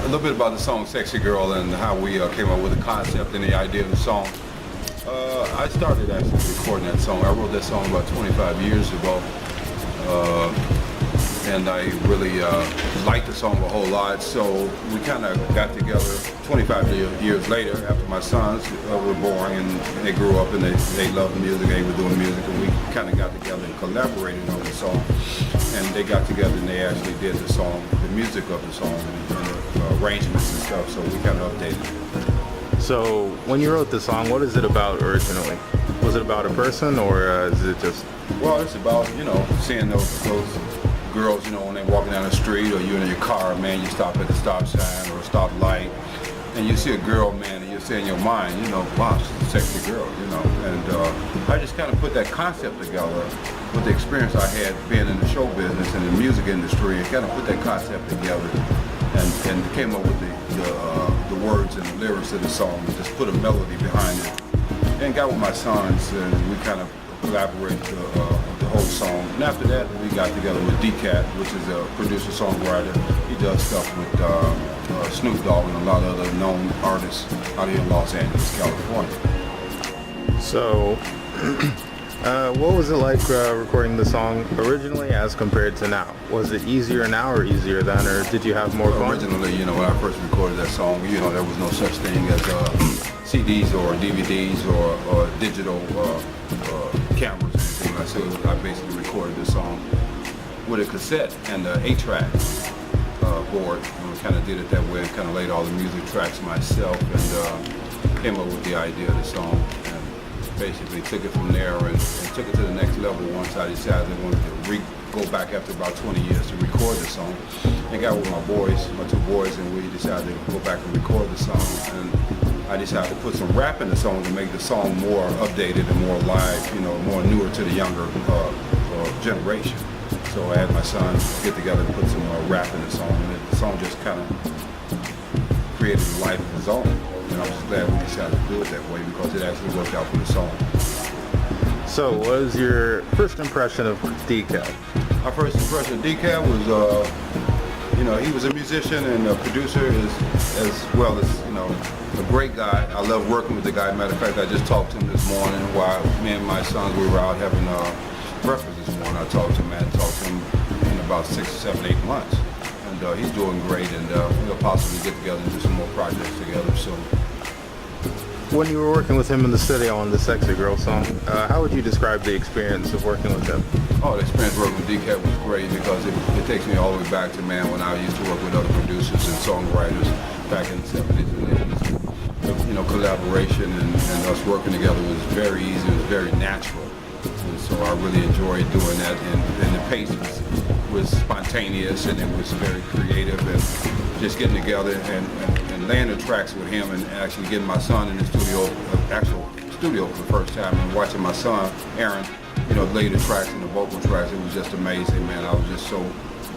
A little bit about the song Sexy Girl and how we came up with the concept and the idea of the song. I started actually recording that song. I wrote that song about 25 years ago. And I really liked the song a whole lot, so we kind of got together 25 years later after my sons were born and they grew up and they loved music, they were doing music, and we kind of got together and collaborated on the song. And they got together and they actually did the song, the music of the song, and arrangements and stuff, so we kind of updated it. So when you wrote the song, what is it about originally? Was it about a person, or is it just... Well, it's about, you know, seeing those girls, you know, when they're walking down the street, or you're in your car, man, you stop at the stop sign or a stop light, and you see a girl, man, and you say in your mind, you know, wow, she's a sexy girl, you know. And I just kind of put that concept together with the experience I had being in the show business and the music industry, and kind of put that concept together and came up with the words and the lyrics of the song, and just put a melody behind it. And got with my sons, and we kind of collaborated the whole song. And after that, we got together with DCat, which is a producer-songwriter. He does stuff with Snoop Dogg and a lot of other known artists out here in Los Angeles, California. So, what was it like recording the song originally as compared to now? Was it easier now or easier then, or did you have more fun? Originally, you know, when I first recorded that song, you know, there was no such thing as CDs or DVDs or digital cameras or anything like that. So I basically recorded the song with a cassette and an 8-track board. And we kind of did it that way, kind of laid all the music tracks myself, and came up with the idea of the song. And basically took it from there and took it to the next level once I decided I wanted to go back after about 20 years to record the song. And got with my boys, my two boys, and we decided to go back and record the song. And I decided to put some rap in the song to make the song more updated and more live, you know, more newer to the younger generation. So I had my son get together and put some rap in the song, and the song just kind of created a life of its own. And I'm just glad we decided to do it that way because it actually worked out for the song. So what was your first impression of DCat? My first impression of DCat was, you know, he was a musician and a producer as well as, you know, a great guy. I love working with the guy. Matter of fact, I just talked to him this morning while me and my sons, we were out having breakfast this morning. I talked to him, in about 6, 7, 8 months. And he's doing great, and we'll possibly get together and do some more projects together soon. When you were working with him in the studio on the Sexy Girl song, how would you describe the experience of working with him? Oh, the experience working with DCat was great because it takes me all the way back to, man, when I used to work with other producers and songwriters back in the 70s and 80s. You know, collaboration and us working together was very easy, it was very natural. And so I really enjoyed doing that, and the pace was spontaneous, and it was very creative, and just getting together and laying the tracks with him, and actually getting my son in the studio, actual studio for the first time, and watching my son, Aaron, you know, lay the tracks and the vocal tracks. It was just amazing, man. I was just so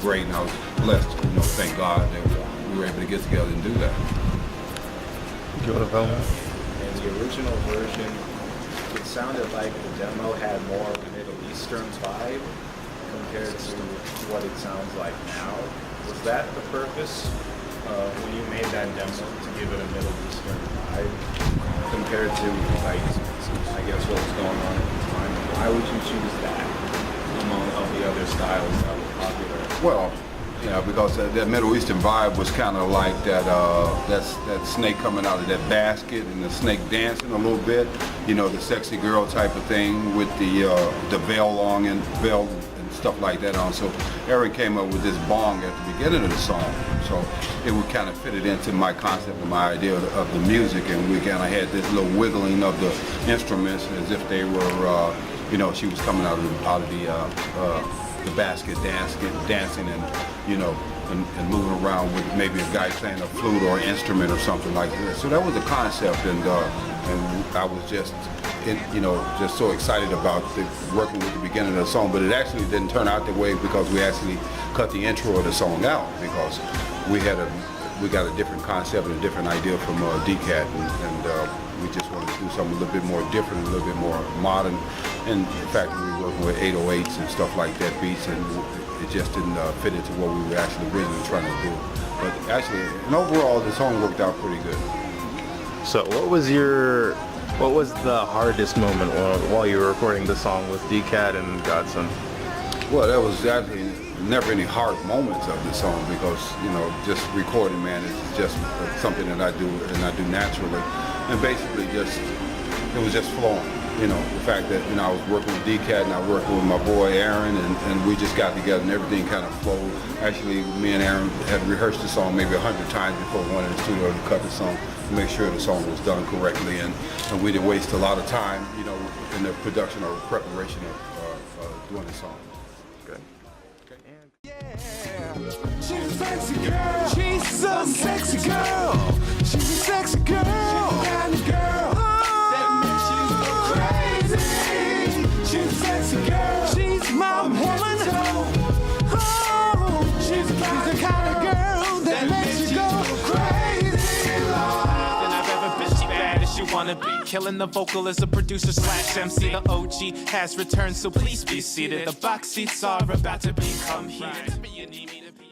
great, and I was blessed, you know, thank God that we were able to get together and do that. Do you want to film? In the original version, it sounded like the demo had more of a Middle Eastern vibe compared to what it sounds like now. Was that the purpose when you made that demo, to give it a Middle Eastern vibe compared to, like, I guess what was going on at the time? Why would you choose that among all the other styles that were popular? Well, yeah, because that Middle Eastern vibe was kind of like that snake coming out of that basket and the snake dancing a little bit, you know, the sexy girl type of thing with the veil on and veil and stuff like that on. So Eric came up with this bong at the beginning of the song, so it would kind of fit it into my concept and my idea of the music, and we kind of had this little wiggling of the instruments as if they were, you know, she was coming out of the basket dancing and, you know, and moving around with maybe a guy playing a flute or an instrument or something like that. So that was the concept, and I was just, you know, just so excited about working with the beginning of the song. But it actually didn't turn out that way because we actually cut the intro of the song out because we had we got a different concept and a different idea from DCat, and we just wanted to do something a little bit more different, a little bit more modern. And in fact, we were working with 808s and stuff like that, beats, and it just didn't fit into what we were actually originally trying to do. But actually, and overall, the song worked out pretty good. So what was the hardest moment while you were recording the song with DCat and Godson? Well, there was actually never any hard moments of the song because, you know, just recording, man, is just something that I do and I do naturally. And basically it was just flowing. You know, the fact that, you know, I was working with DCat and I was working with my boy Aaron, and we just got together and everything kind of flowed. Actually, me and Aaron had rehearsed the song maybe 100 times before we went in the studio to cut the song to make sure the song was done correctly, and we didn't waste a lot of time, you know, in the production or preparation of doing the song. Good. She's a sexy girl. She's a sexy girl. She's a sexy girl. She's a kind of girl that makes you go crazy. She's a sexy girl. She's my woman. Oh, she's the kind of girl that makes you go crazy. Than I've ever been. She bad as you wanna be. Killing the vocal as a producer / MC. The OG has returned, so please be seated. The box seats are about to become heated. You need me to be